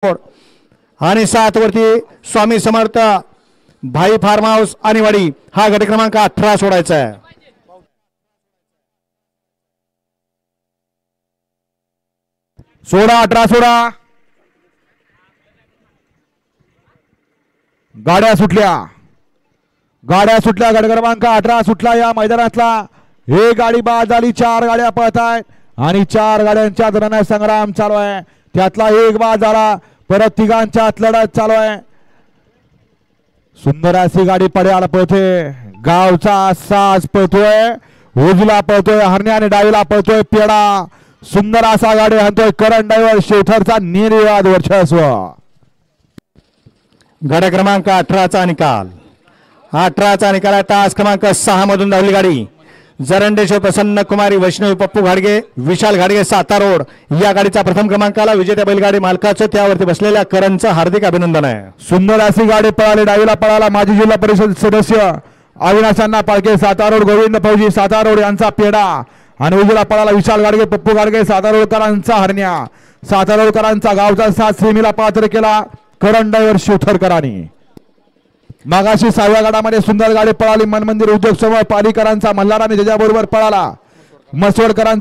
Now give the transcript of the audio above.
आणि 7 वरती स्वामी समर्थ भाई फार्म हाऊस आणिवाडी हा गट क्रमांक 18 सोडायचा आहे। सोडा 18 सोडा। गाड्या सुटल्या गट क्रमांक 18 सुटला या मैदानातला। एक गाडी बाद झाली, 4 गाड्या पळत आहेत आणि 4 गाड्यांच्या दरम्यान संग्राम चालू आहे। त्यातला एक बाद झाला, परत तिघांच्यात लढत चालू आहे। सुंदर अशी गाडी पड्याला पळते, गावचा साज पळतोय, उजला पळतोय हरण्या आणि डावीला पळतोय पेडा। सुंदर असा गाडी हाणतोय करण ड्रायव्हर शेवथरचा निर्विवाद वर्चस्व। गट क्रमांक 18चा निकाल 18चा निकाल आहे। तास क्रमांक 6 मधून धावली गाडी जरंडेश्वर प्रसन्न कुमारी वैष्णवी पप्पू घाडगे विशाल घाडगे सातारा रोड या गाडीचा प्रथम क्रमांकाला विजेत्या बैलगाडी मालकाचं त्यावरती बसलेल्या करणचं हार्दिक अभिनंदन आहे। सुंदर अशी गाडी पळाली, डावीला पळाला माजी जिल्हा परिषद सदस्य अविनाशांना पालके सातारा रोड गोविंद फौजी सातारा रोड यांचा पेडा आणि उजला पळाला विशाल घाडगे पप्पू घाडगे सातारा रोडकरांचा हरण्या। सातारा रोडकरांचा गावचा साथ सेमीला पात्र केला करण ड्रायव्हर शिवथरकरांनी। मागाशी 6व्या गटामध्ये सुंदर गाडी पळाली मनमंदिर उद्योग समूह पालीकरांचा मल्हार आणि त्याच्याबरोबर पळाला मसवडकरांचा